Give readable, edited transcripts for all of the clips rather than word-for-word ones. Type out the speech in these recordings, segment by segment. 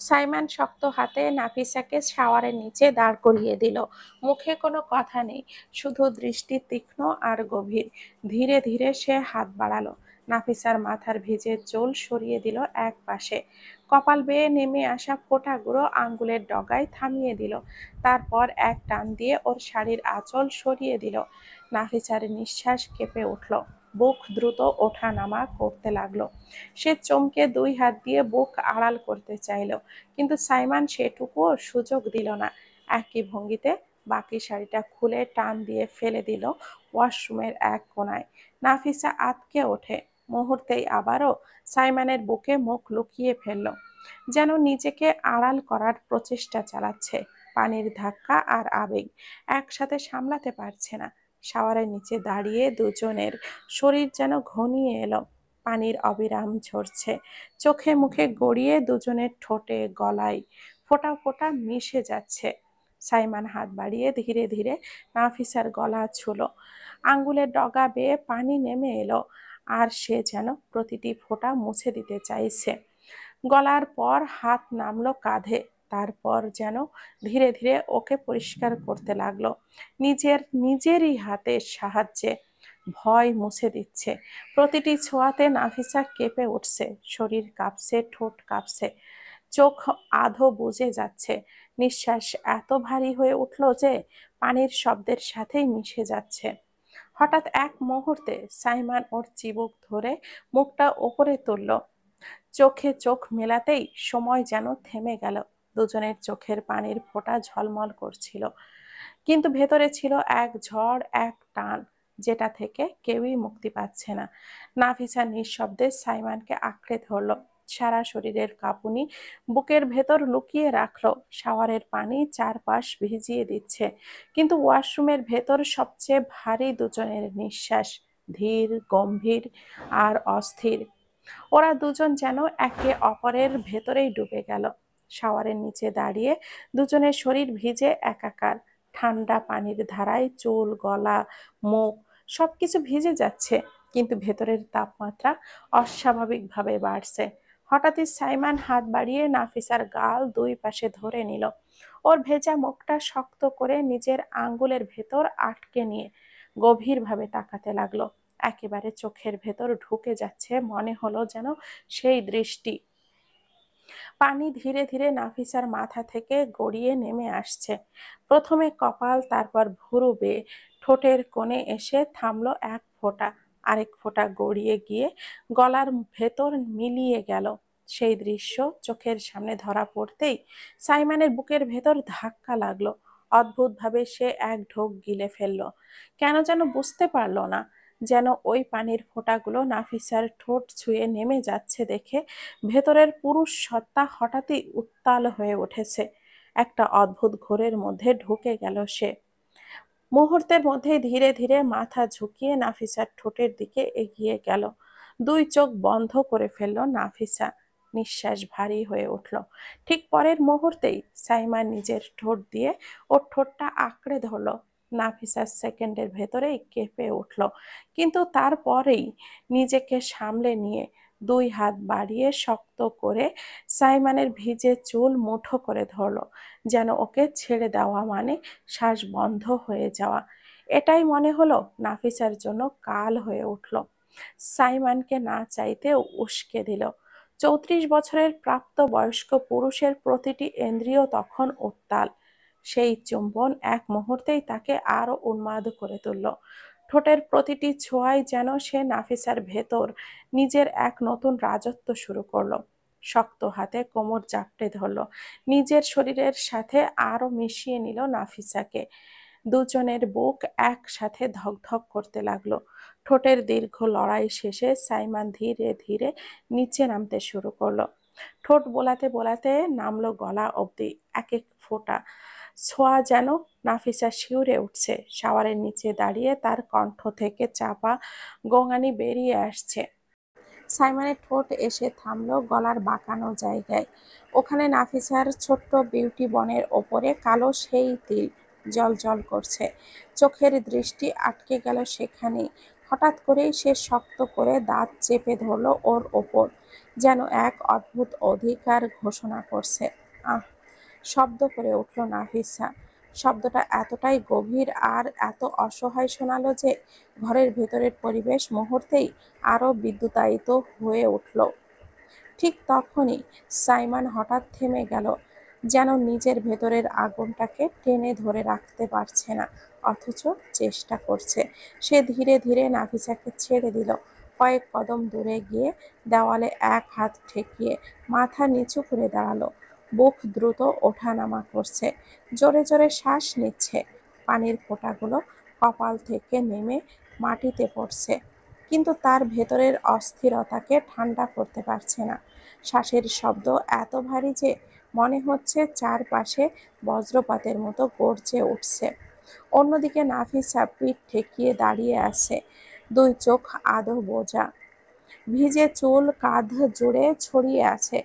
Simon শক্ত হাতে নাফিসাকে শাওয়ারের নিচে দাঁড় করিয়ে দিল। মুখে কোনো কথা নেই, শুধু দৃষ্টি তীক্ষ্ণ আর গভীর। ধীরে ধীরে সে হাত বাড়ালো, নাফিসার মাথার ভিজে চুল সরিয়ে দিল এক পাশে। কপাল বেয়ে নেমে আসা ফোঁটাগুলো আঙ্গুলের ডগায় থামিয়ে দিল। তারপর এক টান দিয়ে ওর শাড়ির আঁচল সরিয়ে দিল। নাফিসার নিঃশ্বাস কেঁপে উঠল, বুক দ্রুত ওঠা নামা করতে লাগলো। সে চমকে দুই হাত দিয়ে বুক আড়াল করতে চাইল, কিন্তু সাইমন সেটুকুও সুযোগ দিল না। একই ভঙ্গিতে বাকি শাড়িটা খুলে টান দিয়ে ফেলে দিল ওয়াশরুমের এক কোণায়। নাফিসা আঁতকে ওঠে, মুহূর্তেই আবারও সাইমনের বুকে মুখ লুকিয়ে ফেলল, যেন নিজেকে আড়াল করার প্রচেষ্টা চালাচ্ছে। পানির ধাক্কা আর আবেগ একসাথে সামলাতে পারছে না। শাওয়ারের নিচে দাঁড়িয়ে দুজনের শরীর যেন ঘনিয়ে এলো। পানির অবিরাম ঝরছে, চোখে মুখে গড়িয়ে দুজনের ঠোঁটে গলায় ফোঁটা ফোঁটা মিশে যাচ্ছে। সাইমন হাত বাড়িয়ে ধীরে ধীরে নাফিসার গলা ছুলো। আঙ্গুলের ডগা বেয়ে পানি নেমে এলো, আর সে যেন প্রতিটি ফোঁটা মুছে দিতে চাইছে। গলার পর হাত নামলো কাঁধে, তারপর যেন ধীরে ধীরে ওকে পরিষ্কার করতে লাগলো নিজেরই হাতের সাহায্যে। ভয় মুছে দিচ্ছে। প্রতিটি ছোঁয়াতে নাফিসা কেঁপে উঠছে, শরীর কাঁপছে, ঠোঁট কাঁপছে, চোখ আধো বুজে যাচ্ছে। নিঃশ্বাস এত ভারী হয়ে উঠল যে পানির শব্দের সাথেই মিশে যাচ্ছে। হঠাৎ এক মুহূর্তে সাইমন ওর চিবুক ধরে মুখটা ওপরে তুলল। চোখে চোখ মেলাতেই সময় যেন থেমে গেল। দুজনের চোখের পানির ফোঁটা ঝলমল করছিল, কিন্তু ভেতরে ছিল এক ঝড়, এক টান, যেটা থেকে কেউই মুক্তি পাচ্ছে না। নাফিসা নিঃশব্দে সাইমনকে আঁকড়ে ধরল, সারা শরীরের কাঁপুনি বুকের ভেতর লুকিয়ে রাখলো। শাওয়ারের পানি চারপাশ ভিজিয়ে দিচ্ছে, কিন্তু ওয়াশরুমের ভেতর সবচেয়ে ভারী দুজনের নিঃশ্বাস, ধীর, গম্ভীর আর অস্থির। ওরা দুজন যেন একে অপরের ভেতরেই ডুবে গেল। শাওয়ারের নিচে দাঁড়িয়ে দুজনের শরীর ভিজে একাকার। ঠান্ডা পানির ধারায় চুল, গলা, মুখ সবকিছু ভিজে যাচ্ছে, কিন্তু ভেতরের তাপমাত্রা অস্বাভাবিকভাবে বাড়ছে। হঠাৎই সাইমন হাত বাড়িয়ে নাফিসার গাল দুই পাশে ধরে নিল। ওর ভেজা মুখটা শক্ত করে নিজের আঙ্গুলের ভেতর আটকে নিয়ে গভীরভাবে তাকাতে লাগলো। একেবারে চোখের ভেতর ঢুকে যাচ্ছে, মনে হলো যেন সেই দৃষ্টি। পানি ধীরে ধীরে নাফিসার মাথা থেকে গড়িয়ে নেমে আসছে, প্রথমে কপাল, তারপর ভুরু বেয়ে ঠোঁটের কোণে এসে থামলো এক ফোঁটা। আরেক ফোঁটা গড়িয়ে গিয়ে গলার ভেতর মিলিয়ে গেল। সেই দৃশ্য চোখের সামনে ধরা পড়তেই সাইমনের বুকের ভেতর ধাক্কা লাগলো। অদ্ভুতভাবে সে এক ঢোক গিলে ফেললো। কেন যেন বুঝতে পারলো না, যেন ওই পানির ফোঁটাগুলো নাফিসার ঠোঁট ছুঁয়ে নেমে যাচ্ছে দেখে ভেতরের পুরুষ সত্তা হঠাৎই উত্তাল হয়ে উঠেছে। একটা অদ্ভুত ঘোরের মধ্যে ঢুকে গেল সে। মুহূর্তের মধ্যেই ধীরে ধীরে মাথা ঝুঁকিয়ে নাফিসার ঠোঁটের দিকে এগিয়ে গেল। দুই চোখ বন্ধ করে ফেলল নাফিসা। নিঃশ্বাস ভারী হয়ে উঠল। ঠিক পরের মুহূর্তেই সাইমা নিজের ঠোঁট দিয়ে ওর ঠোঁটটা আঁকড়ে ধরল। নাফিসা সেকেন্ডের ভেতরেই কেঁপে উঠল, কিন্তু তারপরেই নিজেকে সামলে নিয়ে দুই হাত বাড়িয়ে শক্ত করে সাইমনের ভিজে চুল মুঠো করে ধরল, যেন ওকে ছেড়ে দেওয়া মানে শ্বাস বন্ধ হয়ে যাওয়া। এটাই মনে হলো নাফিসার জন্য কাল হয়ে উঠল। সাইমনকে না চাইতেও উস্কে দিল। 34 বছরের প্রাপ্ত বয়স্ক পুরুষের প্রতিটি ইন্দ্রিয় তখন উত্তাল। সেই চুম্বন এক মুহূর্তেই তাকে আরো উন্মাদ করে তুলল। ঠোঁটের প্রতিটি ছোঁয়ায় যেন সে নাফিসার ভেতর নিজের এক নতুন রাজত্ব শুরু করলো। শক্ত হাতে কোমর জাপটে ধরলো, নিজের শরীরের সাথে আরো মিশিয়ে নিল নাফিসাকে। দুজনের বুক একসাথে ধকধক করতে লাগলো। ঠোঁটের দীর্ঘ লড়াই শেষে সাইমন ধীরে ধীরে নিচে নামতে শুরু করলো। ঠোঁট বোলাতে বোলাতে নামলো গলা অবধি। এক এক ফোঁটা ছোঁয়া যেন নাফিসা শিউরে উঠছে। শাওয়ারের নিচে দাঁড়িয়ে তার কণ্ঠ থেকে চাপা গোঙানি বেরিয়ে আসছে। সাইমনের ঠোঁট এসে থামলো গলার বাঁকানো জায়গায়। ওখানে নাফিসার ছোট্ট বিউটি বনের ওপরে কালো সেই তিল জ্বলজ্বল করছে। চোখের দৃষ্টি আটকে গেল সেখানেই। হঠাৎ করেই সে শক্ত করে দাঁত চেপে ধরলো ওর ওপর, যেন এক অদ্ভুত অধিকার ঘোষণা করছে। আহ! শব্দ করে উঠল নাফিসা। শব্দটা এতটাই গভীর আর এত অসহায় শোনালো যে ঘরের ভেতরের পরিবেশ মুহূর্তেই আরো বিদ্যুতায়িত হয়ে উঠল। ঠিক তখনই সাইমন হঠাৎ থেমে গেল, যেন নিজের ভেতরের আগুনটাকে টেনে ধরে রাখতে পারছে না, অথচ চেষ্টা করছে। সে ধীরে ধীরে নাফিসাকে ছেড়ে দিল। কয়েক কদম দূরে গিয়ে দেওয়ালে এক হাত ঠেকিয়ে মাথা নিচু করে দাঁড়ালো। বুক দ্রুত ওঠানামা করছে, জোরে জোরে শ্বাস নিচ্ছে। পানির ফোঁটাগুলো কপাল থেকে নেমে মাটিতে পড়ছে, কিন্তু তার ভেতরের অস্থিরতাকে ঠান্ডা করতে পারছে না। শ্বাসের শব্দ এত ভারী যে মনে হচ্ছে চারপাশে বজ্রপাতের মতো গর্জে উঠছে। অন্যদিকে নাফিসা পিঠ ঠেকিয়ে দাঁড়িয়ে আছে, দুই চোখ আধো বোঝা, ভিজে চুল কাঁধ জুড়ে ছড়িয়ে আছে।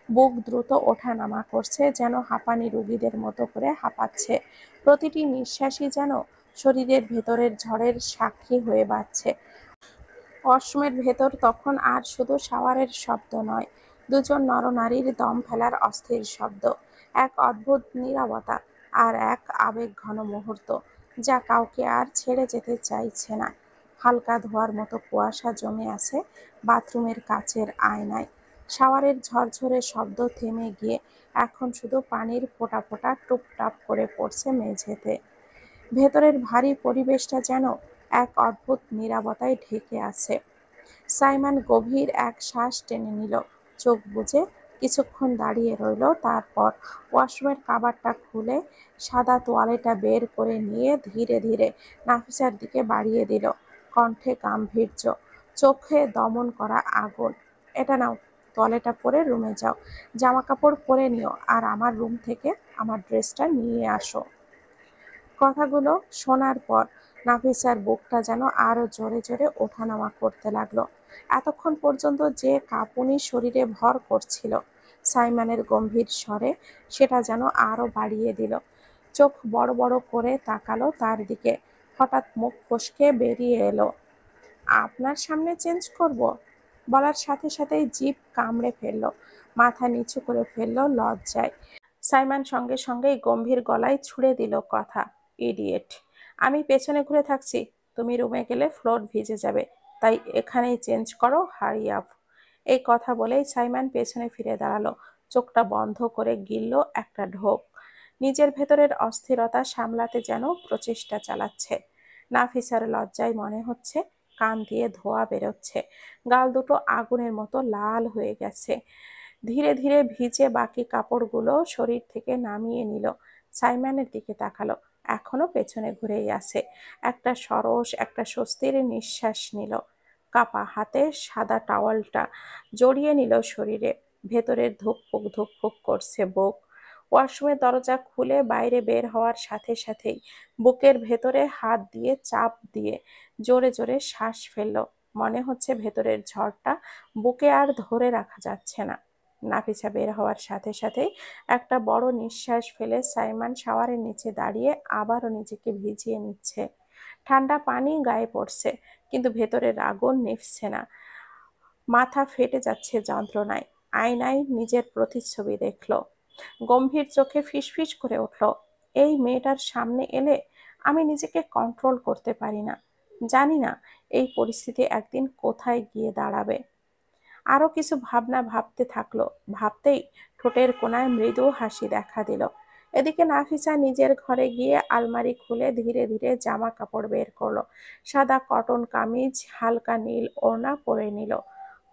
বুক দ্রুত ওঠানামা করছে, যেন হাঁপানি রোগীদের মতো করে হাঁপাচ্ছে। প্রতিটি নিঃশ্বাসই যেন শরীরের ভেতরের ঝড়ের সাক্ষী হয়ে বাজছে। ওয়াশরুমের ভেতর তখন আর শুধু শাওয়ারের শব্দ নয়, দুজন নরনারীর দম ফেলার অস্থির শব্দ, এক অদ্ভুত নীরবতা, আর এক আবেগঘন মুহূর্ত যা কাউকে আর ছেড়ে যেতে চাইছে না। হালকা ধোঁয়ার মতো কুয়াশা জমে আছে বাথরুমের কাচের আয়নায়। শাওয়ারের ঝরঝরে শব্দ থেমে গিয়ে এখন শুধু পানির ফোঁটা ফোঁটা টুপটাপ করে পড়ছে মেঝেতে। ভেতরের ভারী পরিবেশটা যেন এক অদ্ভুত নীরবতায় ঢেকে আছে। সাইমন গভীর এক শ্বাস টেনে নিল, চোখ বুজে কিছুক্ষণ দাঁড়িয়ে রইল, তারপর ওয়াশরুমের কাভারটা খুলে সাদা তোয়ালেটা বের করে নিয়ে ধীরে ধীরে নাফিসার দিকে বাড়িয়ে দিল, কণ্ঠে গাম্ভীর্য, চোখে দমন করা আগুন। এটা নাও, তোয়ালেটা পরে রুমে যাও, জামা কাপড় পরে নিও, আর আমার রুম থেকে আমার ড্রেসটা নিয়ে আসো। কথাগুলো শোনার পর নাফিসার বুকটা যেন আরো জোরে জোরে ওঠানামা করতে লাগলো। এতক্ষণ পর্যন্ত যে কাঁপুনি শরীরে ভর করছিল, সাইমনের গম্ভীর স্বরে সেটা যেন আরো বাড়িয়ে দিল। চোখ বড় বড় করে তাকালো তার দিকে, হঠাৎ মুখ ফসকে বেরিয়ে এলো, আপনার সামনে চেঞ্জ করব। বলার সাথে সাথেই জিভ কামড়ে ফেললো, মাথা নিচু করে ফেললো লজ্জায়। সাইমন সঙ্গে সঙ্গেই গম্ভীর গলায় ছুড়ে দিল কথা, ইডিয়েট! আমি পেছনে ঘুরে থাকছি, তুমি রুমে গেলে ফ্লোর ভিজে যাবে, তাই এখানেই চেঞ্জ করো, হারি আপ। এই কথা বলেই সাইমন পেছনে ফিরে দাঁড়ালো, চোখটা বন্ধ করে গিলল একটা ঢোক। নিজের ভেতরের অস্থিরতা সামলাতে যেন প্রচেষ্টা চালাচ্ছে। নাফিসার লজ্জায় মনে হচ্ছে কান দিয়ে ধোঁয়া বেরোচ্ছে, গাল দুটো আগুনের মতো লাল হয়ে গেছে। ধীরে ধীরে ভিজে বাকি কাপড়গুলো শরীর থেকে নামিয়ে নিল, সাইমনের দিকে তাকালো, এখনো পেছনে ঘুরেই আছে। একটা সরস, একটা স্বস্তির নিঃশ্বাস নিল, কাপা হাতে সাদা টাওয়ালটা জড়িয়ে নিল শরীরে। ভেতরের ধুকপুক ধুকপুক করছে বুক। ওয়াশরুমের দরজা খুলে বাইরে বের হওয়ার সাথে সাথেই বুকের ভেতরে হাত দিয়ে চাপ দিয়ে জোরে জোরে শ্বাস ফেললো। মনে হচ্ছে ভেতরের ঝড়টা বুকে আর ধরে রাখা যাচ্ছে না। নাফিসা বের হওয়ার সাথে সাথেই একটা বড় নিঃশ্বাস ফেলে সাইমন শাওয়ারের নিচে দাঁড়িয়ে আবারও নিজেকে ভিজিয়ে নিচ্ছে। ঠান্ডা পানি গায়ে পড়ছে, কিন্তু ভেতরের আগুন নিভছে না। মাথা ফেটে যাচ্ছে যন্ত্রণায়। আয়নায় নিজের প্রতিচ্ছবি দেখলো, গম্ভীর চোখে ফিসফিস করে উঠল, এই মেয়েটার সামনে এলে আমি নিজেকে কন্ট্রোল করতে পারি না। জানি না এই পরিস্থিতি একদিন কোথায় গিয়ে দাঁড়াবে। আরো কিছু ভাবনা ভাবতে থাকলো, ভাবতেই ঠোঁটের কোণায় মৃদু হাসি দেখা দিল। এদিকে নাফিসা নিজের ঘরে গিয়ে আলমারি খুলে ধীরে ধীরে জামা কাপড় বের করলো। সাদা কটন কামিজ, হালকা নীল ওড়না পরে নিল।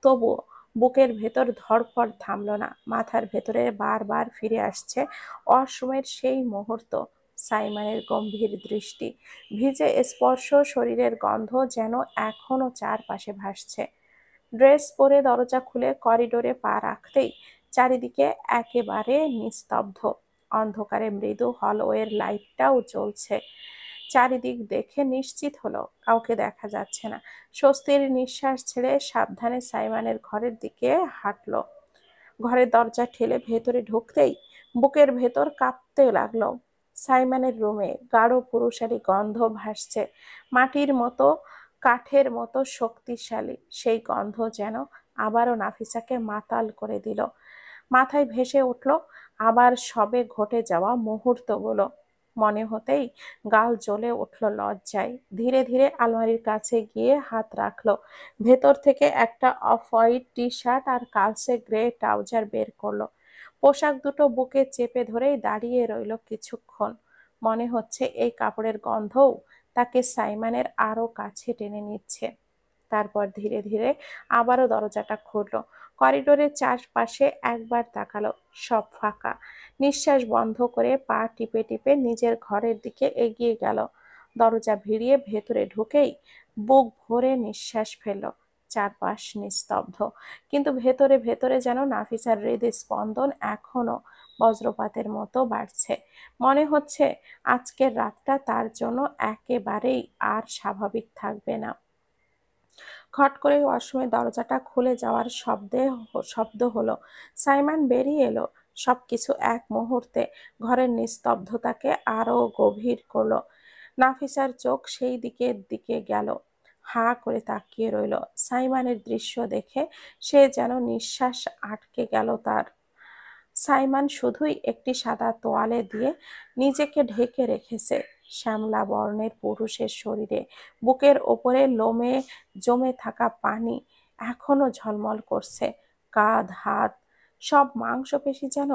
তবুও বুকের ভেতর ধড়ফড় থামলো না। মাথার ভেতরে বারবার ফিরে আসছে ওয়াশরুমের সেই মুহূর্ত, সাইমনের গম্ভীর দৃষ্টি, ভিজে স্পর্শ, শরীরের গন্ধ যেন এখনো চারপাশে ভাসছে। ড্রেস পরে দরজা খুলে করিডোরে পা রাখতেই চারিদিকে একেবারে নিস্তব্ধ। অন্ধকারে মৃদু হলওয়ের লাইটটাও জ্বলছে। চারিদিক দেখে নিশ্চিত হলো কাউকে দেখা যাচ্ছে না। স্বস্তির নিঃশ্বাস ছেড়ে সাবধানে সাইমনের ঘরের দিকে হাঁটলো। ঘরের দরজা ঠেলে ভেতরে ঢুকতেই বুকের ভেতর কাঁপতে লাগলো। সাইমনের রুমে গাঢ় পুরুষালী গন্ধ ভাসছে, মাটির মতো, কাঠের মতো শক্তিশালী। সেই গন্ধ যেন আবারও নাফিসাকে মাতাল করে দিল। মাথায় ভেসে উঠল আবার সবে ঘটে যাওয়া মুহূর্তগুলো। মনে হতেই গাল জ্বলে উঠল লজ্জায়। ধীরে ধীরে আলমারির কাছে গিয়ে হাত রাখলো। ভেতর থেকে একটা অফ হোয়াইট টি শার্ট আর কালচে গ্রে ট্রাউজার বের করলো। পোশাক দুটো বুকে চেপে ধরেই দাঁড়িয়ে রইল কিছুক্ষণ। মনে হচ্ছে এই কাপড়ের গন্ধও তাকে সাইমনের আরো কাছে টেনে নিচ্ছে। তারপর ধীরে ধীরে আবারও দরজাটা খুলল। করিডোরের চারপাশে একবার তাকালো, সব ফাঁকা। নিঃশ্বাস বন্ধ করে পা টিপে টিপে নিজের ঘরের দিকে এগিয়ে গেল। দরজা ভিড়িয়ে ভেতরে ঢুকেই বুক ভরে নিঃশ্বাস ফেলল। চারপাশ নিস্তব্ধ, কিন্তু ভেতরে ভেতরে যেন নাফিসার হৃদস্পন্দন এখনো বজ্রপাতের মতো বাড়ছে। মনে হচ্ছে আজকের রাতটা তার জন্য একেবারেই আর স্বাভাবিক থাকবে না। খট করে ওয়াশরুমের দরজাটা খুলে যাওয়ার শব্দ হলো। সাইমন বেরিয়ে এলো। সবকিছু এক মুহূর্তে ঘরের নিস্তব্ধতাকে আরো গভীর করলো। নাফিসার চোখ সেই দিকে গেল। হাঁ করে তাকিয়ে রইল। সাইমনের দৃশ্য দেখে সে যেন নিঃশ্বাস আটকে গেল তার। সাইমন শুধুই একটি সাদা তোয়ালে দিয়ে নিজেকে ঢেকে রেখেছে। শ্যামলা বর্ণের পুরুষের শরীরে বুকের ওপরে লোমে জমে থাকা পানি এখনো ঝলমল করছে। কাঁধ, হাত, সব মাংসপেশি যেন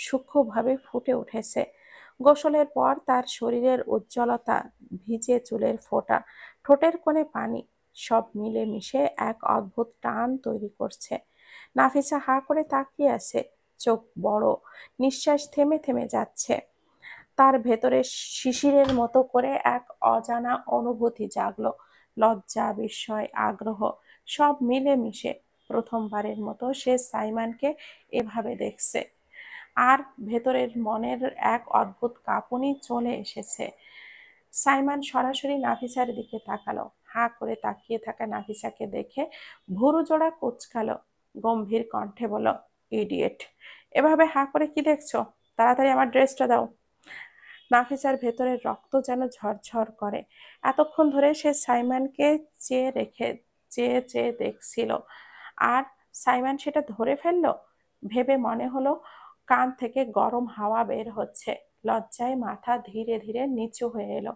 সূক্ষ্মভাবে ফুটে উঠেছে। গোসলের পর তার শরীরের উজ্জ্বলতা, ভিজে চুলের ফোঁটা, ঠোঁটের কোণে পানি, সব মিলে মিশে এক অদ্ভুত টান তৈরি করছে। নাফিসা হাঁ করে তাকিয়ে আছে, চোখ বড়, নিঃশ্বাস থেমে থেমে যাচ্ছে। তার ভেতরে শিশিরের মতো করে এক অজানা অনুভূতি জাগলো। লজ্জা, বিস্ময়, আগ্রহ সব মিলে মিশে প্রথমবারের মতো সে সাইমনকে এভাবে দেখছে। আর ভেতরের মনের এক অদ্ভুত কাঁপুনি চলে এসেছে। সাইমন সরাসরি নাফিসার দিকে তাকালো। হাঁ করে তাকিয়ে থাকা নাফিসাকে দেখে ভুরু জোড়া কুঁচকালো। গম্ভীর কণ্ঠে বলল, ইডিয়েট, এভাবে হাঁ করে কি দেখছো? তাড়াতাড়ি আমার ড্রেসটা দাও। নাফিসার ভেতরের রক্ত যেন ঝরঝর করে। এতক্ষণ ধরে সে সাইমনকে চেয়ে চেয়ে দেখছিল, আর সাইমন সেটা ধরে ফেললো ভেবে মনে হলো কান থেকে গরম হাওয়া বের হচ্ছে। লজ্জায় মাথা ধীরে ধীরে নিচু হয়ে এলো।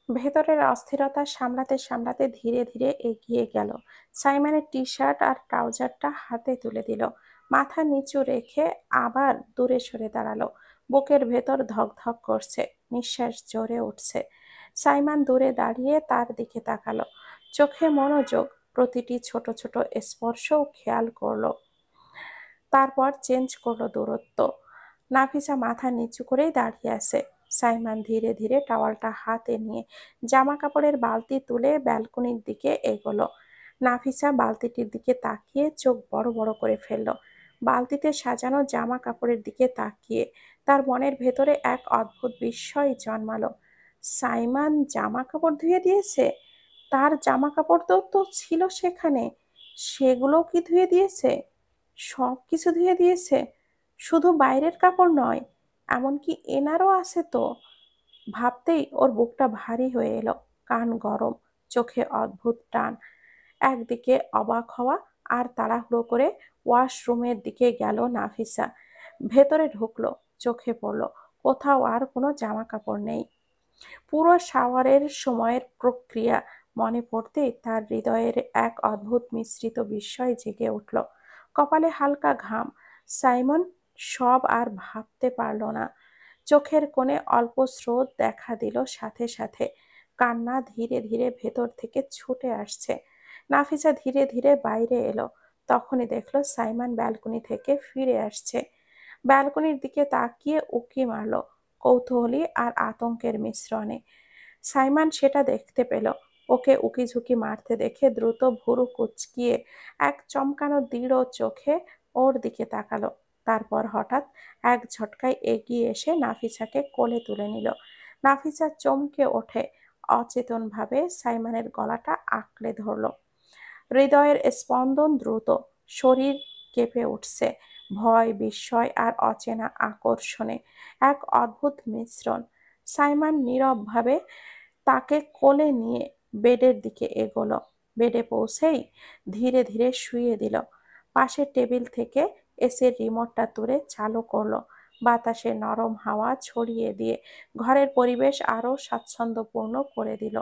ভেতরের অস্থিরতা সামলাতে সামলাতে ধীরে ধীরে এগিয়ে গেল। সাইমনের টি শার্ট আর ট্রাউজারটা হাতে তুলে দিল। মাথা নিচু রেখে আবার দূরে সরে দাঁড়ালো। বুকের ভেতর ধকধক করছে, নিঃশ্বাস জোরে উঠছে। সাইমন দূরে দাঁড়িয়ে তার দিকে তাকালো, চোখে মনোযোগ, প্রতিটি ছোট ছোট স্পর্শও খেয়াল করলো। তারপর চেঞ্জ করলো দূরত্ব। নাফিসা মাথা নিচু করেই দাঁড়িয়ে আছে। সাইমন ধীরে ধীরে টাওয়ালটা হাতে নিয়ে জামা কাপড়ের বালতি তুলে ব্যালকনির দিকে এগোলো। নাফিসা বালতিটির দিকে তাকিয়ে চোখ বড় বড় করে ফেলল। বালতিতে সাজানো জামা কাপড়ের দিকে তাকিয়ে তার মনের ভেতরে এক অদ্ভুত বিস্ময় জন্মালো। সাইমন জামা কাপড় ধুয়ে দিয়েছে? তার জামা কাপড় তো ছিল সেখানে, সেগুলো কি ধুয়ে দিয়েছে? সব কিছু ধুয়ে দিয়েছে, শুধু বাইরের কাপড় নয়, এমনকি এনারও আছে তো। ভাবতেই ওর বুকটা ভারী হয়ে এলো, কান গরম, চোখে অদ্ভুত টান। একদিকে অবাক হওয়া আর তাড়াহুড়ো করে ওয়াশরুমের দিকে গেল নাফিসা। ভেতরে ঢুকলো, চোখে পড়লো কোথাও আর কোনো জামা কাপড় নেই। পুরো শাওয়ারের সময়ের প্রক্রিয়া মনে পড়তেই তার হৃদয়ের এক অদ্ভুত মিশ্রিত বিস্ময় জেগে উঠল। কপালে হালকা ঘাম। সাইমন সব আর ভাবতে পারল না। চোখের কোণে অল্প স্রোত দেখা দিল, সাথে সাথে কান্না ধীরে ধীরে ভেতর থেকে ছুটে আসছে। নাফিসা ধীরে ধীরে বাইরে এলো। তখনই দেখলো সাইমন ব্যালকনি থেকে ফিরে আসছে। ব্যালকনির দিকে তাকিয়ে উঁকি মারলো, কৌতূহলী আর আতঙ্কের মিশ্রণে। সাইমন সেটা দেখতে পেল। ওকে উকিঝুঁকি মারতে দেখে দ্রুত ভুরু কুঁচকিয়ে এক চমকানো দৃঢ় চোখে ওর দিকে তাকালো। তারপর হঠাৎ এক ঝটকায় এগিয়ে এসে নাফিসাকে কোলে তুলে নিল। নাফিসা চমকে ওঠে, অচেতনভাবে সাইমনের গলাটা আঁকড়ে ধরল। হৃদয়ের স্পন্দন দ্রুত, শরীর কেঁপে উঠছে। ভয়, বিস্ময় আর অচেনা আকর্ষণে এক অদ্ভুত মিশ্রণ। সাইমন নীরবভাবে তাকে কোলে নিয়ে বেডের দিকে এগোলো। বেডে পৌঁছেই ধীরে ধীরে শুইয়ে দিল। পাশের টেবিল থেকে এসির রিমোটটা তুলে চালু করলো। বাতাসে নরম হাওয়া ছড়িয়ে দিয়ে ঘরের পরিবেশ আরো স্বাচ্ছন্দ্যপূর্ণ করে দিল।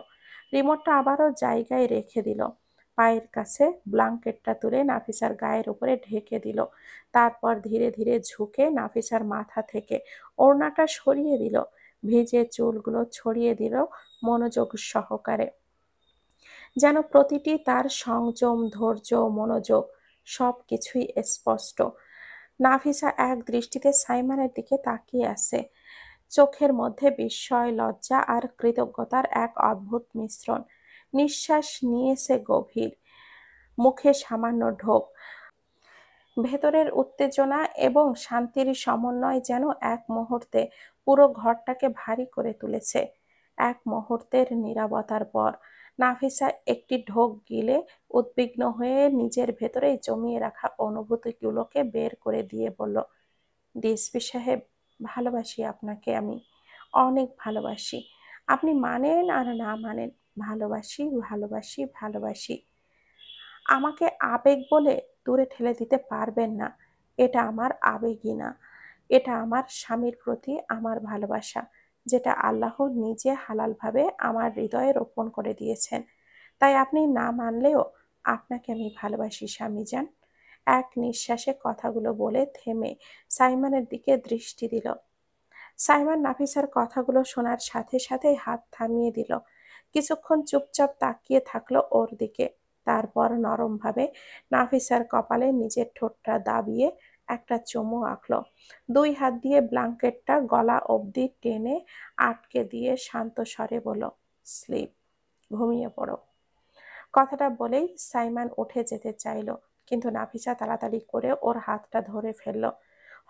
রিমোটটা আবারও জায়গায় রেখে দিল। পায়ের কাছে ব্ল্যাঙ্কেটটা তুলে নাফিসার গায়ের উপরে ঢেকে দিল। তারপর ধীরে ধীরে ঝুঁকে নাফিসার মাথা থেকে ওড়নাটা সরিয়ে দিল। ভিজে চুলগুলো ছড়িয়ে দিল মনোযোগ সহকারে, যেন প্রতিটি তার সংযম, ধৈর্য, মনোযোগ সবকিছুই স্পষ্ট। নাফিসা এক দৃষ্টিতে সাইমনের দিকে তাকিয়ে আছে, চোখের মধ্যে বিস্ময়, লজ্জা আর কৃতজ্ঞতার এক অদ্ভুত মিশ্রণ। নিঃশ্বাস নিয়েছে গভীর, মুখে সামান্য ঢোক। ভেতরের উত্তেজনা এবং শান্তির সমন্বয় যেন এক মুহূর্তে পুরো ঘরটাকে ভারী করে তুলেছে। এক মুহূর্তের নীরবতার পর নাফিসা একটি ঢোক গিলে উদ্বিগ্ন হয়ে নিজের ভেতরেই জমিয়ে রাখা অনুভূতিগুলোকে বের করে দিয়ে বলল, ডিএসপি সাহেব, ভালোবাসি আপনাকে আমি, অনেক ভালোবাসি। আপনি মানেন আর না মানেন, ভালোবাসি, ভালোবাসি, ভালোবাসি। আমাকে আবেগ বলে দূরে ঠেলে দিতে পারবেন না। এটা আমার আবেগই না, এটা আমার স্বামীর প্রতি আমার ভালোবাসা, যেটা আল্লাহ নিজে হালালভাবে আমার হৃদয়ে রোপণ করে দিয়েছেন। তাই আপনি না মানলেও আপনাকে আমি ভালোবাসি স্বামীজান। এক নিঃশ্বাসে কথাগুলো বলে থেমে সাইমনের দিকে দৃষ্টি দিল। সাইমন নাফিসার কথাগুলো শোনার সাথে সাথে হাত থামিয়ে দিল। কিছুক্ষণ চুপচাপ তাকিয়ে থাকলো ওর দিকে। তারপর নরমভাবে নাফিসার কপালে নিজের ঠোঁটটা দাবিয়ে একটা চুমু আঁকলো। দুই হাত দিয়ে ব্ল্যাঙ্কেটটা গলা অবধি টেনে আটকে দিয়ে শান্ত স্বরে বলল, স্লিপ, ঘুমিয়ে পড়ো। কথাটা বলেই সাইমন উঠে যেতে চাইলো, কিন্তু নাফিসা তাড়াতাড়ি করে ওর হাতটা ধরে ফেলল।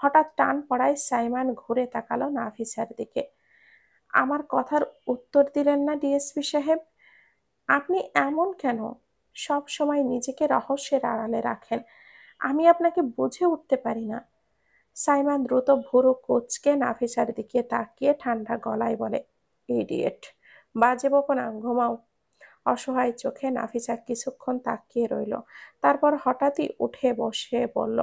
হঠাৎ টান পড়ায় সাইমন ঘুরে তাকালো নাফিসার দিকে। আমার কথার উত্তর দিলেন না ডিএসপি সাহেব? আপনি এমন কেন? সব সময় নিজেকে রহস্যের আড়ালে রাখেন, আমি আপনাকে বুঝে উঠতে পারি না। সাইমন দ্রুত ভুরু কুঁচকে নাফিসার দিকে তাকিয়ে ঠান্ডা গলায় বলে, ইডিয়েট, বাজে বকো না, ঘুমাও। অসহায় চোখে নাফিসা কিছুক্ষণ তাকিয়ে রইল, তারপর হঠাৎই উঠে বসে বলল,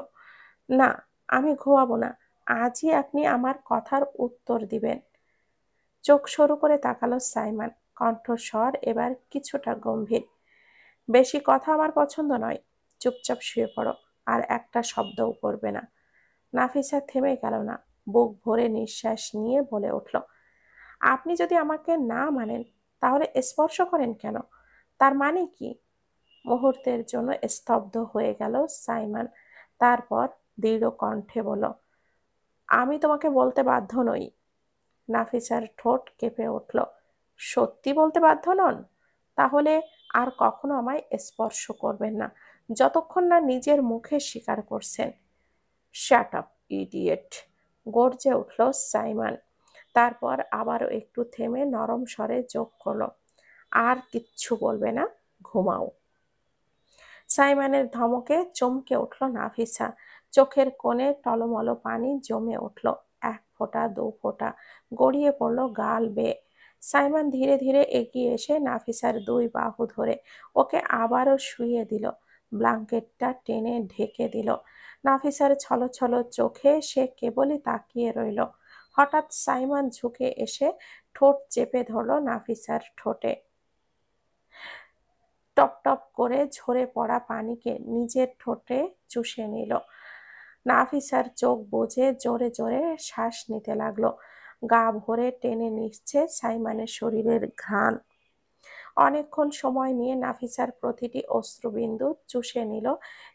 না, আমি ঘুমাবো না। আজই আপনি আমার কথার উত্তর দিবেন। চোখ সরু করে তাকালো সাইমন, কণ্ঠস্বর এবার কিছুটা গম্ভীর। বেশি কথা আমার পছন্দ নয়, চুপচাপ শুয়ে পড়ো, আর একটা শব্দও করবে না। নাফিসা থেমে গেল না, বুক ভরে নিঃশ্বাস নিয়ে বলে উঠল, আপনি যদি আমাকে না মানেন তাহলে স্পর্শ করেন কেন? তার মানে কি? মুহূর্তের জন্য স্তব্ধ হয়ে গেল সাইমন, তারপর দৃঢ় কণ্ঠে বলল, আমি তোমাকে বলতে বাধ্য নই। নাফিসার ঠোঁট কেঁপে উঠল। সত্যি বলতে বাধ্য নন? তাহলে আর কখনো আমায় স্পর্শ করবেন না, যতক্ষণ না নিজের মুখে স্বীকার করছেন। শ্যাট আপ, ইডিয়েট, গর্জে উঠল সাইমন। তারপর আবারও একটু থেমে নরম স্বরে যোগ করলো, আর কিচ্ছু বলবে না, ঘুমাও। সাইমনের ধমকে চমকে উঠল নাফিসা, চোখের কোণে টলমল পানি জমে উঠল, এক ফোঁটা দু ফোঁটা গড়িয়ে পড়ল গাল বেয়ে। সাইমন ধীরে ধীরে এগিয়ে এসে নাফিসার দুই বাহু ধরে ওকে আবারও শুইয়ে দিল, ব্ল্যাঙ্কেটটা টেনে ঢেকে দিল। নাফিসার ছলছল চোখে সে কেবলই তাকিয়ে রইল। হঠাৎ সাইমন ঝুঁকে এসে ঠোঁট চেপে ধরল নাফিসার ঠোঁটে। টপ টপ করে ঝরে পড়া পানিকে নিজের ঠোঁটে চুষে নিল। নাফিসার চোখ বুজে জোরে জোরে শ্বাস নিতে লাগলো। গা ভরে টেনে নিচ্ছে সাইমনের শরীরের ঘ্রাণ। অনেকক্ষণ সময় নিয়ে নাফিসার প্রতিটি অশ্রুবিন্দু চুষে নিল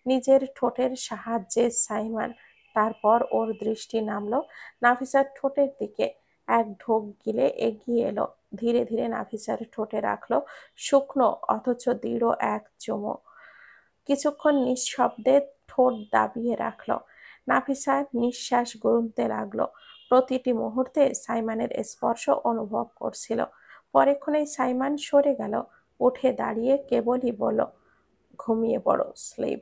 নিজের ঠোঁটের সাহায্যে সাইমন। তারপর ওর দৃষ্টি নামলো নাফিসার ঠোঁটের দিকে। এক ঢোক গিলে এগিয়ে এলো, ধীরে ধীরে নাফিসার ঠোঁটে রাখলো শুকনো অথচ দৃঢ় এক চুমু। কিছুক্ষণ নিঃশব্দে ঠোঁট দাবিয়ে রাখলো। নাফিসা নিঃশ্বাস গুনতে লাগলো, প্রতিটি মুহূর্তে সাইমনের স্পর্শ অনুভব করছিল। পরেক্ষণেই সাইমন সরে গেল, উঠে দাঁড়িয়ে কেবলই বলল, ঘুমিয়ে পড়ো, স্লিপ।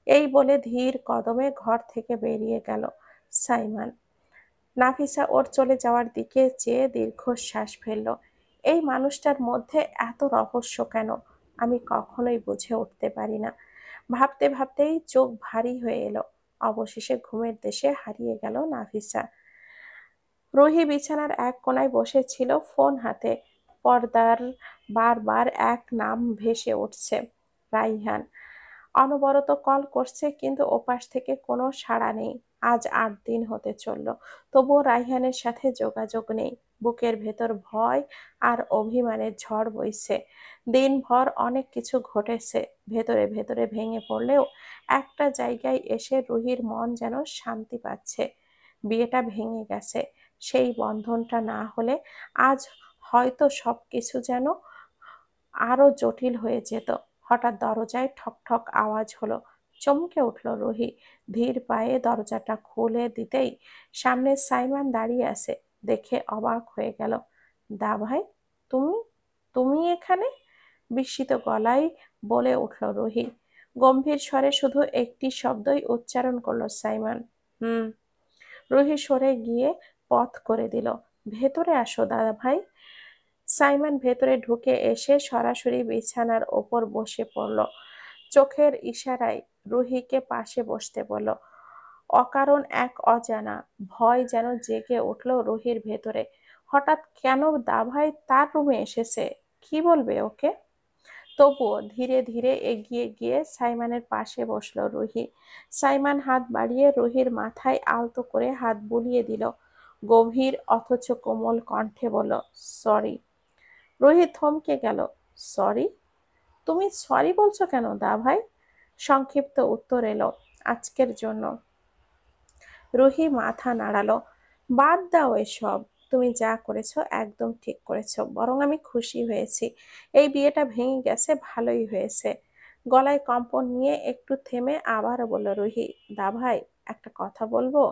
এই বলে ধীর কদমে ঘর থেকে বেরিয়ে গেল সাইমন। নাফিসা ওর চলে যাওয়ার দিকে চেয়ে দীর্ঘশ্বাস ফেলল। এই মানুষটার মধ্যে এত রহস্য কেন? আমি কখনোই বুঝে উঠতে পারি না। ভাবতে ভাবতেই চোখ ভারী হয়ে এলো। অবশেষে ঘুমের দেশে হারিয়ে গেল নাফিসা। রুহি বিছানার এক কোণায় বসেছিল, ফোন হাতে। পর্দার বারবার এক নাম ভেসে উঠছে, রাইহান। অনবরত কল করছে, কিন্তু ওপাশ থেকে কোনো সাড়া নেই। আজ 8 দিন হতে চলল, তবুও রাইহানের সাথে যোগাযোগ নেই। বুকের ভেতর ভয় আর অভিমানের ঝড় বইছে। দিনভর অনেক কিছু ঘটেছে, ভেতরে ভেতরে ভেঙে পড়লেও একটা জায়গায় এসে রুহির মন যেন শান্তি পাচ্ছে। বিয়েটা ভেঙে গেছে, সেই বন্ধনটা না হলে আজ হয়তো সবকিছু যেন আরো জটিল হয়ে যেত। হঠাৎ দরজায় ঠক ঠক আওয়াজ হলো। চমকে উঠল রুহি। ধীর পায়ে দরজাটা খুলে দিতেই সামনে সাইমন দাঁড়িয়ে আছে। দেখে অবাক হয়ে গেল। দা ভাই, তুমি তুমি এখানে? বিস্মিত গলায় বলে উঠল রুহি। গম্ভীর স্বরে শুধু একটি শব্দই উচ্চারণ করলো সাইমন। হুম। রুহি সরে গিয়ে পথ করে দিল। ভেতরে আসো দাদা ভাই। সাইমন ভেতরে ঢুকে এসে সরাসরি বিছানার ওপর বসে পড়ল। চোখের ইশারায় রুহিকে পাশে বসতে বলল। অকারণ এক অজানা ভয় যেন জেগে উঠল রুহির ভেতরে। হঠাৎ কেন দাভাই তার রুমে এসেছে? কি বলবে ওকে? তবুও ধীরে ধীরে এগিয়ে গিয়ে সাইমনের পাশে বসলো রুহি। সাইমন হাত বাড়িয়ে রুহির মাথায় আলতো করে হাত বুলিয়ে দিল। গভীর অথচ কোমল কণ্ঠে বলল, সরি। রুহি থমকে গেল। সরি? তুমি সরি বলছো কেন দা ভাই? সংক্ষিপ্ত উত্তর এলো, আজকের জন্য। রুহি মাথা নাড়ালো। বাদ দাও এসব। তুমি যা করেছো একদম ঠিক করেছো, বরং আমি খুশি হয়েছি। এই বিয়েটা ভেঙে গেছে, ভালোই হয়েছে। গলায় কম্পন নিয়ে একটু থেমে আবারও বলল রুহি, দা ভাই, একটা কথা বলবো?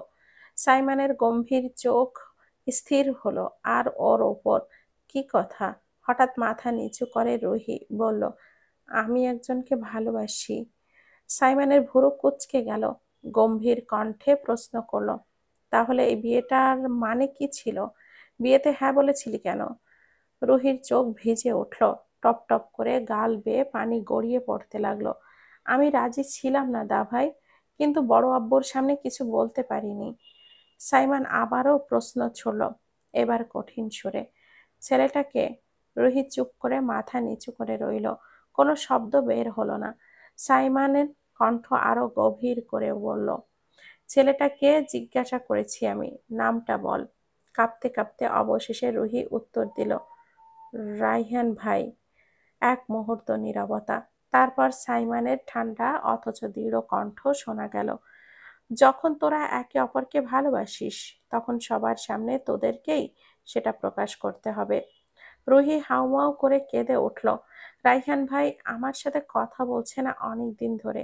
সাইমনের গম্ভীর চোখ স্থির হলো আর ওর ওপর। কি কথা? হঠাৎ মাথা নিচু করে রুহি বলল, আমি একজনকে ভালোবাসি। সাইমনের ভুরু কুঁচকে গেল। গম্ভীর কণ্ঠে প্রশ্ন করলো, তাহলে এই বিয়েটার মানে কি ছিল? বিয়েতে হ্যাঁ বলেছিলি কেন? রুহির চোখ ভিজে উঠল। টপ টপ করে গাল বেয়ে পানি গড়িয়ে পড়তে লাগলো। আমি রাজি ছিলাম না দা ভাই, কিন্তু বড় আব্বুর সামনে কিছু বলতে পারিনি। সাইমন আবারও প্রশ্ন ছুড়ল, এবার কঠিন সুরে। ছেলেটাকে? রুহি চুপ করে মাথা নিচু করে রইল। কোনো শব্দ বের হলো না। সাইমনের কণ্ঠ আরো গভীর করে বলল, ছেলেটাকে জিজ্ঞাসা করেছি আমি, নামটা বল। কাঁপতে কাঁপতে অবশেষে রুহি উত্তর দিল, রাইহান ভাই। এক মুহূর্ত নীরবতা। তারপর সাইমনের ঠান্ডা অথচ দৃঢ় কণ্ঠ শোনা গেল, যখন তোরা একে অপরকে ভালোবাসিস, তখন সবার সামনে তোদেরকেই সেটা প্রকাশ করতে হবে। রুহি হাউমাউ করে কেঁদে উঠল। রাইহান ভাই আমার সাথে কথা বলছে না অনেক দিন ধরে।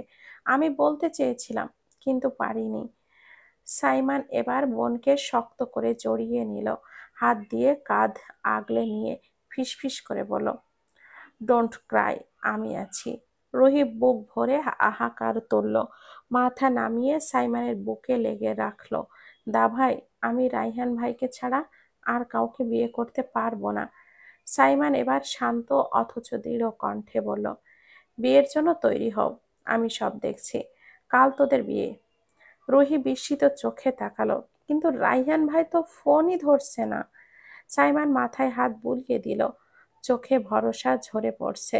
আমি বলতে চেয়েছিলাম, কিন্তু পারিনি। সাইমন এবার বোনকে শক্ত করে জড়িয়ে নিল, হাত দিয়ে কাঁধ আগলে নিয়ে ফিসফিস করে বলল, ডোন্ট ক্রাই, আমি আছি। রুহি বুক ভরে হাহাকার তুলল। মাথা নামিয়ে সাইমনের বুকে লেগে রাখলো। দা ভাই, আমি রাইহান ভাইকে ছাড়া আর কাউকে বিয়ে করতে পারবো না। সাইমন এবার শান্ত অথচ দৃঢ় কণ্ঠে বলল, বিয়ের জন্য তৈরি হও, আমি সব দেখছি। কাল তোদের বিয়ে। রুহি বিস্মিত চোখে তাকালো, কিন্তু রাইহান ভাই তো ফোনই ধরছে না। সাইমন মাথায় হাত বুলিয়ে দিল, চোখে ভরসা ঝরে পড়ছে।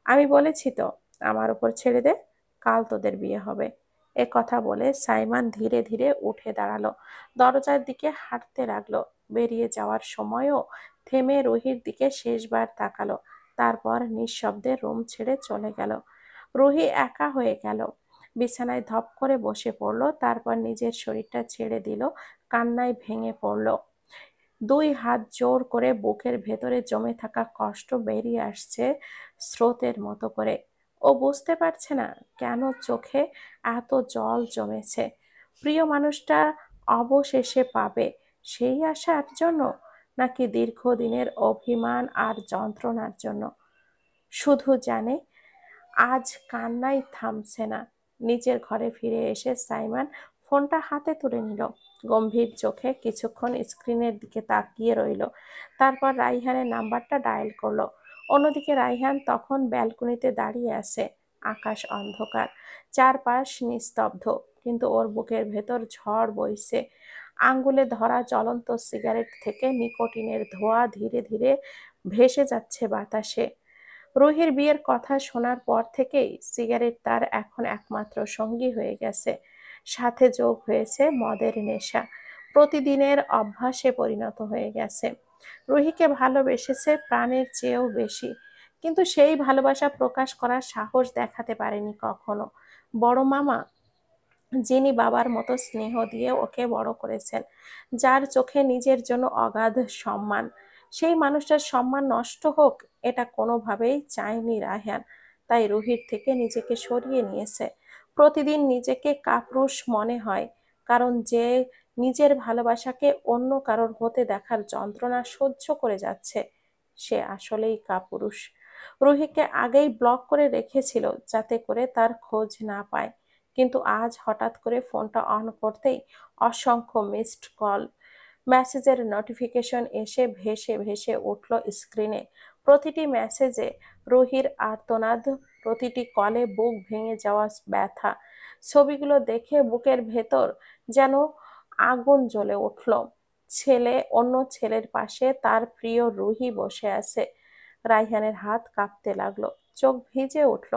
আমি বলেছি তো, আমার উপর ছেড়ে দে, কাল তোদের বিয়ে হবে। এ কথা বলে সাইমন ধীরে ধীরে উঠে দাঁড়ালো, দরজার দিকে হাঁটতে লাগলো। বেরিয়ে যাওয়ার সময়ও থেমে রুহির দিকে শেষবার তাকালো, তারপর নিঃশব্দে রুম ছেড়ে চলে গেল। রুহি একা হয়ে গেল। বিছানায় ধপ করে বসে পড়লো, তারপর নিজের শরীরটা ছেড়ে দিল, কান্নায় ভেঙে পড়ল। দুই হাত জোর করে বুকের ভেতরে জমে থাকা কষ্ট বেরিয়ে আসছে স্রোতের মতো করে। ও বুঝতে পারছে না কেন চোখে এত জল জমেছে। প্রিয় মানুষটা অবশেষে পাবে, সেই আশার জন্য, নাকি দীর্ঘদিনের অভিমান আর যন্ত্রণার জন্য। শুধু জানে আজ কান্নাই থামছে না। নিজের ঘরে ফিরে এসে সাইমন ফোনটা হাতে তুলে নিল। গম্ভীর চোখে কিছুক্ষণ স্ক্রিনের দিকে তাকিয়ে রইল, তারপর রাইহানের নাম্বারটা ডায়াল করলো। অন্যদিকে রাইহান তখন ব্যালকনিতে দাঁড়িয়ে আছে। আকাশ অন্ধকার, চারপাশ নিস্তব্ধ, কিন্তু ওর বুকের ভেতর ঝড় বইছে। আঙ্গুলে ধরা জ্বলন্ত সিগারেট থেকে নিকোটিনের ধোঁয়া ধীরে ধীরে ভেসে যাচ্ছে বাতাসে। রুহির বিয়ের কথা শোনার পর থেকেই সিগারেট তার এখন একমাত্র সঙ্গী হয়ে গেছে। সাথে যোগ হয়েছে মদের নেশা, প্রতিদিনের অভ্যাসে পরিণত হয়ে গেছে। রুহিকে ভালোবেসেছে প্রাণের চেয়েও বেশি, কিন্তু সেই ভালোবাসা প্রকাশ করার সাহস দেখাতে পারেনি কখনো। বড় মামা, যিনি বাবার মতো স্নেহ দিয়ে ওকে বড় করেছেন, যার চোখে নিজের জন্য অগাধ সম্মান, সেই মানুষটার সম্মান নষ্ট হোক এটা কোনোভাবেই চায়নি রায়হান। তাই রুহির থেকে নিজেকে সরিয়ে নিয়েছে। প্রতিদিন নিজেকে কাপুরুষ মনে হয়, কারণ যে নিজের ভালোবাসাকে অন্য কারোর হতে দেখার যন্ত্রণা সহ্য করে যাচ্ছে, সে আসলেই কাপুরুষ। রুহিকে আগেই ব্লক করে রেখেছিল যাতে করে তার খোঁজ না পায়, কিন্তু আজ হঠাৎ করে ফোনটা অন করতেই অসংখ্য মিসড কল, মেসেজের নোটিফিকেশন এসে ভেসে ভেসে উঠল স্ক্রিনে। প্রতিটি মেসেজে রুহির আর্তনাদ, প্রতিটি কলে বুক ভেঙে যাওয়া ব্যথা। ছবিগুলো দেখে বুকের ভেতর যেন আগুন জ্বলে উঠল। অন্য ছেলের পাশে তার প্রিয় রুহি বসে আছে। রাইহানের হাত কাঁপতে লাগলো, চোখ ভিজে উঠল।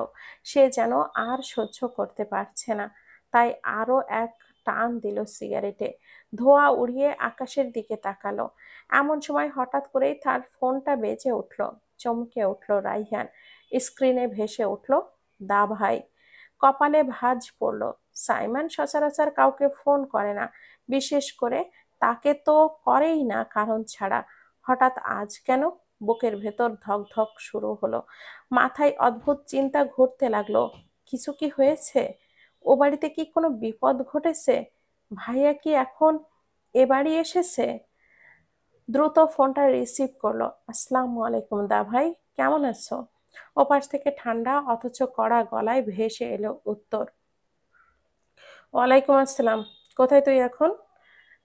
সে যেন আর সহ্য করতে পারছে না, তাই আরো এক টান দিল সিগারেটে। ধোঁয়া উড়িয়ে আকাশের দিকে তাকালো। এমন সময় হঠাৎ করেই তার ফোনটা বেজে উঠল। চমকে উঠল রাইহান। স্ক্রিনে ভেসে উঠল দা ভাই। কপালে ভাঁজ পড়ল। সাইমন সচরাচর কাউকে ফোন করে না, বিশেষ করে তাকে তো করেই না কারণ ছাড়া। হঠাৎ আজ কেন? বুকের ভেতর ধক ধক শুরু হলো। মাথায় অদ্ভুত চিন্তা ঘুরতে লাগলো। কিছু কি হয়েছে? ও বাড়িতে কি কোনো বিপদ ঘটেছে? ভাইয়া কি এখন এ বাড়ি এসেছে? দ্রুত ফোনটা রিসিভ করলো। আসসালামু আলাইকুম দা ভাই, কেমন আছো? ওপাশ থেকে ঠান্ডা অথচ কড়া গলায় ভেসে এলো উত্তর, ওয়ালাইকুম আসসালাম। কোথায় তুই এখন?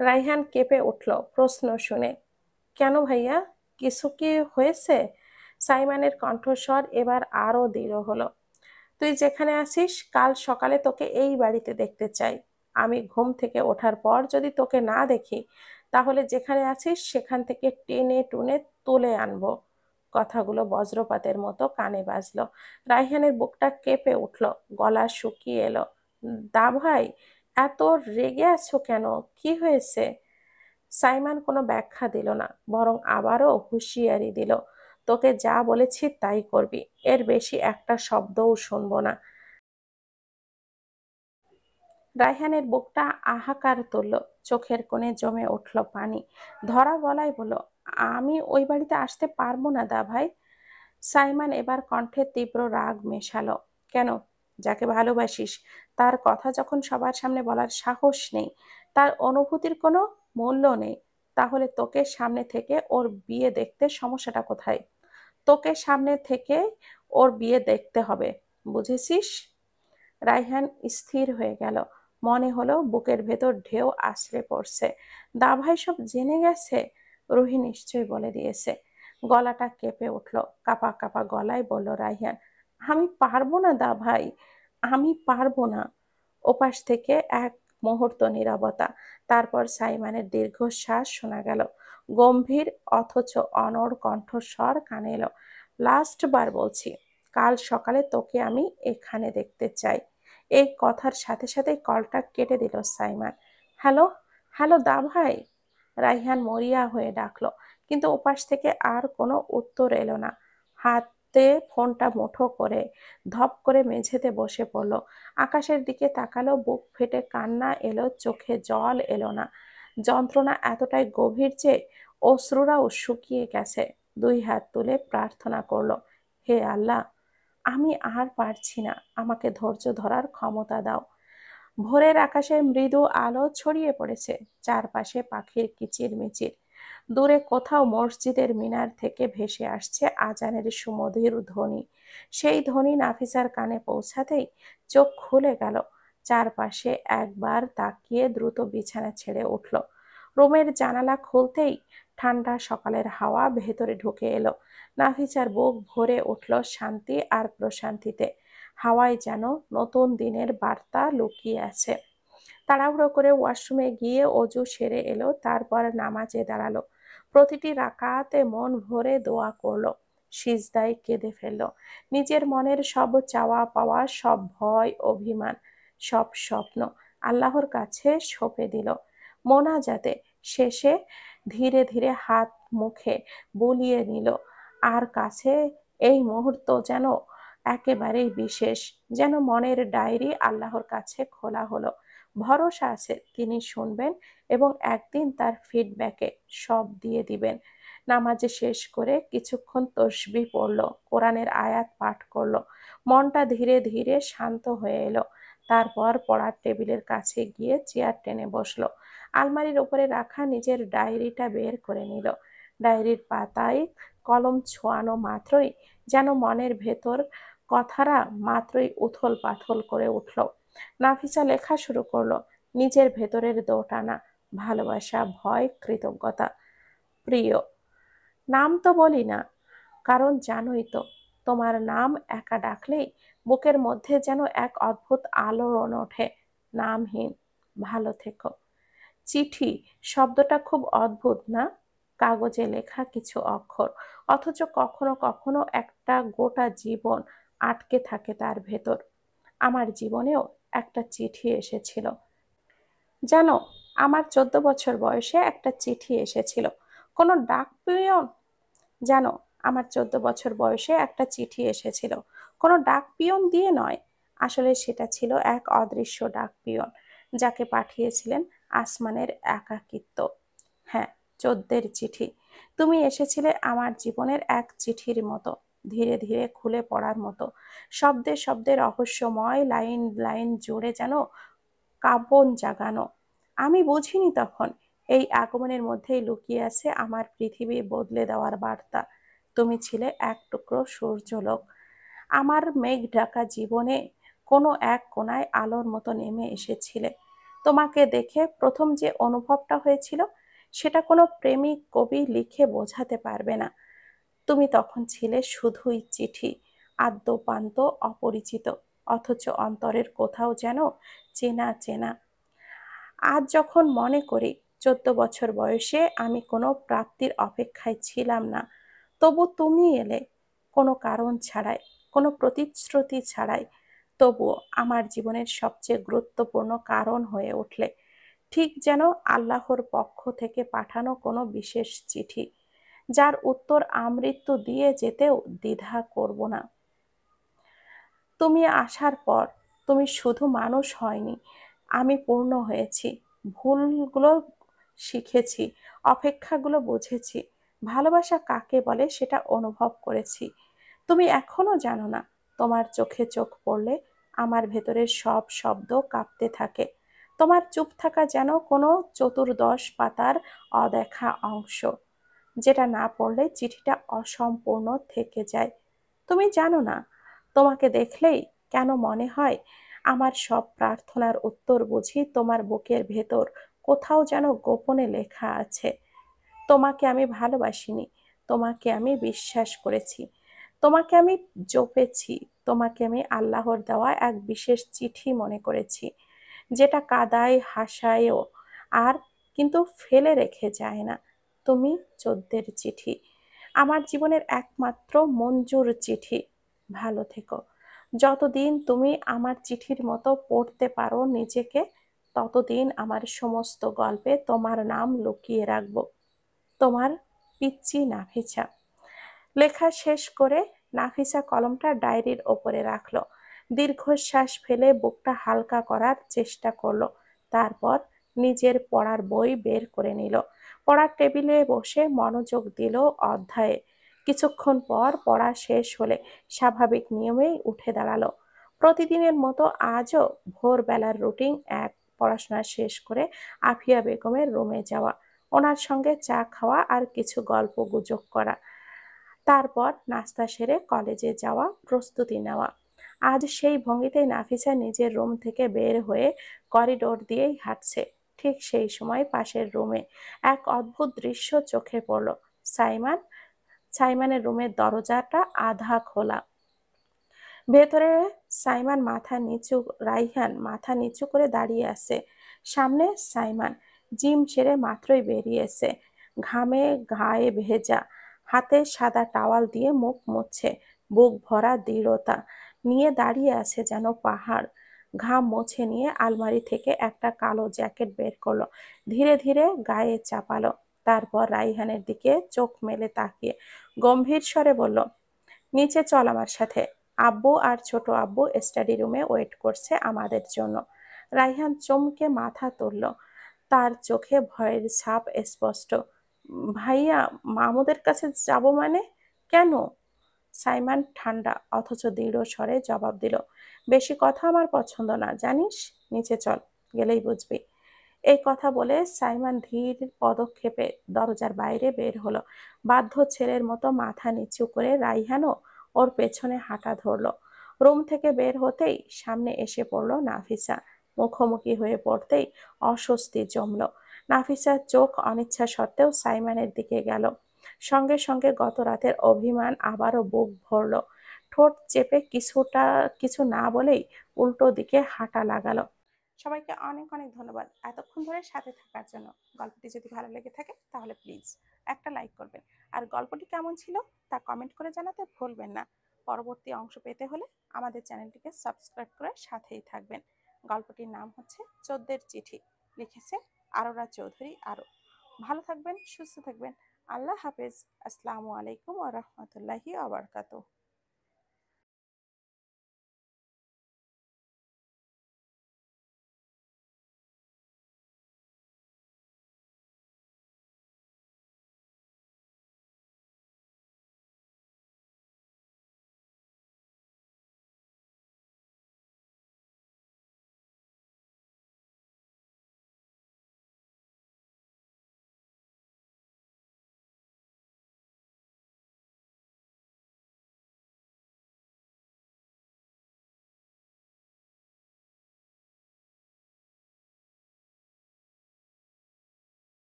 রাইহান কেঁপে উঠল প্রশ্ন শুনে। কেন ভাইয়া, কিছু কি হয়েছে? সাইমনের কণ্ঠস্বর এবার আরো দৃঢ় হলো। তুই যেখানে আছিস, কাল সকালে তোকে এই বাড়িতে দেখতে চাই। আমি ঘুম থেকে ওঠার পর যদি তোকে না দেখি, তাহলে যেখানে আছিস সেখান থেকে টেনে টুনে তুলে আনবো। কথাগুলো বজ্রপাতের মতো কানে বাজলো। রাইহানের বুকটা কেঁপে উঠল, গলা শুকিয়ে এলো। দা ভাই, এত রেগে আছো কেন? কি হয়েছে? সাইমন কোনো ব্যাখ্যা দিল না, বরং আবারও হুঁশিয়ারি দিল, তোকে যা বলেছি তাই করবি, এর বেশি একটা শব্দও শুনবো না। রায়হানের বুকটা হাহাকার তুলল, চোখের কোণে জমে উঠল পানি। ধরা গলায় বলল, আমি ওই বাড়িতে আসতে পারবো না দা ভাই। সাইমন এবার কণ্ঠে তীব্র রাগ মেশালো। কেন? যাকে ভালোবাসিস তার কথা যখন সবার সামনে বলার সাহস নেই, তার অনুভূতির কোনো মূল্য নেই, তাহলে তোকে সামনে থেকে ওর বিয়ে দেখতে সমস্যাটা কোথায়? তোকে সামনে থেকে ওর বিয়ে দেখতে হবে, বুঝেছিস? রায়হান স্থির হয়ে গেল। মনে হলো বুকের ভেতর ঢেউ আছড়ে পড়ছে। দাভাই সব জেনে গেছে? রুহি নিশ্চয়ই বলে দিয়েছে। গলাটা কেঁপে উঠল, কাপা কাপা গলায় বলল রায়হান, আমি পারবো না দা ভাই, আমি পারবো না। ওপাশ থেকে এক মুহূর্ত নীরবতা, তারপর সাইমনের দীর্ঘশ্বাস শোনা গেল। গম্ভীর অথচ অনড় কণ্ঠস্বর কানে এলো, লাস্ট বার বলছি, কাল সকালে তোকে আমি এখানে দেখতে চাই। এই কথার সাথে সাথে কলটা কেটে দিল সাইমন। হ্যালো, হ্যালো দা ভাই, রাইহান মরিয়া হয়ে ডাকলো, কিন্তু ওপাশ থেকে আর কোনো উত্তর এলো না। হাতে ফোনটা মুঠো করে ধপ করে মেঝেতে বসে পড়লো। আকাশের দিকে তাকালো, বুক ফেটে কান্না এলো, চোখে জল এলো না। যন্ত্রণা এতটাই গভীর যে অশ্রুরাও শুকিয়ে গেছে। দুই হাত তুলে প্রার্থনা করলো, হে আল্লাহ, আমি আর পারছি না, আমাকে ধৈর্য ধরার ক্ষমতা দাও। ভোরের আকাশে মৃদু আলো ছড়িয়ে পড়েছে, চারপাশে পাখির কিচিরমিচির। দূরে কোথাও মসজিদের মিনার থেকে ভেসে আসছে আজানের সুমধুর ধ্বনি। সেই ধ্বনি নাফিসার কানে পৌঁছাতেই চোখ খুলে গেল। চারপাশে একবার তাকিয়ে দ্রুত বিছানা ছেড়ে উঠল। রুমের জানালা খুলতেই ঠান্ডা সকালের হাওয়া ভেতরে ঢুকে এলো। নাফিসার বুক ভরে উঠল শান্তি আর প্রশান্তিতে। হাওয়ায় যেন নতুন দিনের বার্তা লুকিয়ে আছে। তাড়াহুড়ো করে ওয়াশরুমে গিয়ে অজু সেরে এলো, তারপর নামাজে দাঁড়ালো। প্রতিটি রাকাতে মন ভরে দোয়া করলো, সিজদায় কেঁদে ফেললো। নিজের মনের সব চাওয়া পাওয়া, সব ভয় অভিমান, সব স্বপ্ন আল্লাহর কাছে সঁপে দিল। মোনাজাতে শেষে ধীরে ধীরে হাত মুখে বুলিয়ে নিল। আর কাছে এই মুহূর্ত যেন একেবারেই বিশেষ, যেন মনের ডায়েরি আল্লাহর কাছে খোলা হলো। ভরসা আছে তিনি শুনবেন এবং একদিন তার ফিডব্যাকে সব দিয়ে দিবেন। নামাজে শেষ করে কিছুক্ষণ তসবিহ পড়লো, কোরআনের আয়াত পাঠ করলো। মনটা ধীরে ধীরে শান্ত হয়ে এলো। তারপর পড়ার টেবিলের কাছে গিয়ে চেয়ার টেনে বসলো। আলমারির উপরে রাখা নিজের ডায়েরিটা বের করে নিল। ডায়েরির পাতায় কলম ছোঁয়ানো মাত্রই যেন মনের ভেতর কথারা মাত্রই উথল পাথল করে উঠল। নাফিসা লেখা শুরু করলো, নিজের ভেতরের দোটানা, ভালোবাসা, ভয়, কৃতজ্ঞতা। প্রিয়, নাম তো বলি না, কারণ জানোই তো তোমার নাম একা ডাকলেই বুকের মধ্যে যেন এক অদ্ভুত আলোড়ন ওঠে। নামহীন, ভালো থেকো। চিঠি শব্দটা খুব অদ্ভুত না? কাগজে লেখা কিছু অক্ষর, অথচ কখনো কখনো একটা গোটা জীবন আটকে থাকে তার ভেতর। আমার জীবনেও একটা চিঠি এসেছিল জানো। আমার 14 বছর বয়সে একটা চিঠি এসেছিল। কোনো ডাক পিয়ন, জানো, আমার 14 বছর বয়সে একটা চিঠি এসেছিল। কোনো ডাক পিয়ন দিয়ে নয়, আসলে সেটা ছিল এক অদৃশ্য ডাক পিয়ন, যাকে পাঠিয়েছিলেন আসমানের একাকিত্ব। হ্যাঁ, 14 চিঠি। তুমি এসেছিলে আমার জীবনের এক চিঠির মতো, ধীরে ধীরে খুলে পড়ার মতো, শব্দে শব্দে রহস্যময়, লাইন লাইন জুড়ে যেন কাঁপন জাগানো। আমি বুঝিনি তখন এই আগমনের মধ্যেই লুকিয়ে আছে আমার পৃথিবী বদলে দেওয়ার বার্তা। তুমি ছিলে এক টুকরো সূর্যলোক, আমার মেঘ ঢাকা জীবনে কোনো এক কোণায় আলোর মতো নেমে এসেছিলে। তোমাকে দেখে প্রথম যে অনুভবটা হয়েছিল, সেটা কোনো প্রেমিক কবি লিখে বোঝাতে পারবে না। তুমি তখন ছিলে শুধুই চিঠি, আদ্যোপান্ত অপরিচিত, অথচ অন্তরের কোথাও যেন চেনা চেনা। আজ যখন মনে করি 14 বছর বয়সে আমি কোনো প্রাপ্তির অপেক্ষায় ছিলাম না, তবু তুমি এলে, কোনো কারণ ছাড়াই, কোনো প্রতিশ্রুতি ছাড়াই, তবুও আমার জীবনের সবচেয়ে গুরুত্বপূর্ণ কারণ হয়ে উঠলে, ঠিক যেন আল্লাহর পক্ষ থেকে পাঠানো কোনো বিশেষ চিঠি, যার উত্তর আমৃত্যু দিয়ে যেতেও দ্বিধা করব না। তুমি আসার পর তুমি শুধু মানুষ হয়নি, আমি পূর্ণ হয়েছি। ভুলগুলো শিখেছি, অপেক্ষাগুলো বুঝেছি, ভালোবাসা কাকে বলে সেটা অনুভব করেছি। তুমি এখনো জানো না, তোমার চোখে চোখ পড়লে আমার ভেতরের সব শব্দ কাঁপতে থাকে। তোমার চুপ থাকা যেন কোনো চতুর্দশ পাতার অদেখা অংশ, যেটা না পড়লে চিঠিটা অসম্পূর্ণ থেকে যায়। তুমি জানো না, তোমাকে দেখলেই কেন মনে হয় আমার সব প্রার্থনার উত্তর বুঝি তোমার বুকের ভেতর কোথাও যেন গোপনে লেখা আছে। তোমাকে আমি ভালোবাসিনি, তোমাকে আমি বিশ্বাস করেছি, তোমাকে আমি জপেছি, তোমাকে আমি আল্লাহর দেওয়া এক বিশেষ চিঠি মনে করেছি, যেটা কাদায় হাসায়ও আর কিন্তু ফেলে রেখে যায় না। তুমি 14 চিঠি, আমার জীবনের একমাত্র মঞ্জুর চিঠি। ভালো থেকো। যতদিন তুমি আমার চিঠির মতো পড়তে পারো নিজেকে, ততদিন আমার সমস্ত গল্পে তোমার নাম লুকিয়ে রাখবো। তোমার পিচ্চি নাফিসা। লেখা শেষ করে নাফিসা কলমটা ডায়েরির ওপরে রাখলো। দীর্ঘশ্বাস ফেলে বুকটা হালকা করার চেষ্টা করলো। তারপর নিজের পড়ার বই বের করে নিল। পড়ার টেবিলে বসে মনোযোগ দিল অধ্যায়ে। কিছুক্ষণ পর পড়া শেষ হলে স্বাভাবিক নিয়মেই উঠে দাঁড়ালো। প্রতিদিনের মতো আজও ভোরবেলার রুটিন এক, পড়াশোনা শেষ করে আফিয়া বেগমের রুমে যাওয়া, ওনার সঙ্গে চা খাওয়া আর কিছু গল্প গুজব করা, তারপর নাস্তা সেরে কলেজে যাওয়া, প্রস্তুতি নেওয়া। আজ সেই ভঙ্গিতেই নাফিসা নিজের রুম থেকে বের হয়ে করিডোর দিয়েই হাঁটছে। ঠিক সেই সময় পাশের রুমে এক অদ্ভুত দৃশ্য চোখে পড়ল। সাইমান সাইমানের রুমের দরজাটা আধা খোলা। ভেতরে সাইমান মাথা নিচু রাইহান মাথা নিচু করে দাঁড়িয়ে আছে। সামনে সাইমান জিম সেরে মাত্রই বেরিয়েছে, ঘামে গায়ে ভেজা, হাতে সাদা টাওয়াল দিয়ে মুখ মুছছে, বুক ভরা দৃঢ়তা নিয়ে দাঁড়িয়ে আছে যেন পাহাড়। ঘাম মুছে নিয়ে আলমারি থেকে একটা কালো জ্যাকেট বের করলো, ধীরে ধীরে গায়ে চাপালো। তারপর রাইহানের দিকে চোখ মেলে তাকিয়ে গম্ভীর স্বরে বলল, নিচে চল আমার সাথে। আব্বু আর ছোট আব্বু স্টাডি রুমে ওয়েট করছে আমাদের জন্য। রাইহান চমকে মাথা তুলল, তার চোখে ভয়ের ছাপ স্পষ্ট। ভাইয়া, মামুদের কাছে যাব মানে? কেন? সাইমন ঠান্ডা অথচ দৃঢ় স্বরে জবাব দিল, বেশি কথা আমার পছন্দ না, জানিস? নিচে চল, গেলেই বুঝবি। এই কথা বলে সাইমন ধীর পদক্ষেপে দরজার বাইরে বের হলো। বাধ্য ছেলের মতো মাথা নিচু করে রাইহানও ওর পেছনে হাঁটা ধরলো। রুম থেকে বের হতেই সামনে এসে পড়লো নাফিসা। মুখোমুখি হয়ে পড়তেই অস্বস্তি জমলো। নাফিসার চোখ অনিচ্ছা সত্ত্বেও সাইমনের দিকে গেল। সঙ্গে সঙ্গে গত রাতের অভিমান আবারও বুক ভরল। ঠোঁট চেপে কিছু না বলেই উল্টো দিকে হাঁটা লাগালো। সবাইকে অনেক অনেক ধন্যবাদ এতক্ষণ ধরে সাথে থাকার জন্য। গল্পটি যদি ভালো লেগে থাকে তাহলে প্লিজ একটা লাইক করবেন, আর গল্পটি কেমন ছিল তা কমেন্ট করে জানাতে ভুলবেন না। পরবর্তী অংশ পেতে হলে আমাদের চ্যানেলটিকে সাবস্ক্রাইব করে সাথেই থাকবেন। গল্পটির নাম হচ্ছে চোদ্দের চিঠি, লিখেছে আরোরা চৌধুরী আরও। ভালো থাকবেন, সুস্থ থাকবেন। আল্লাহ হাফেজ। আসসালামু আলাইকুম ওয়া রাহমাতুল্লাহি ওয়া বারাকাতুহু।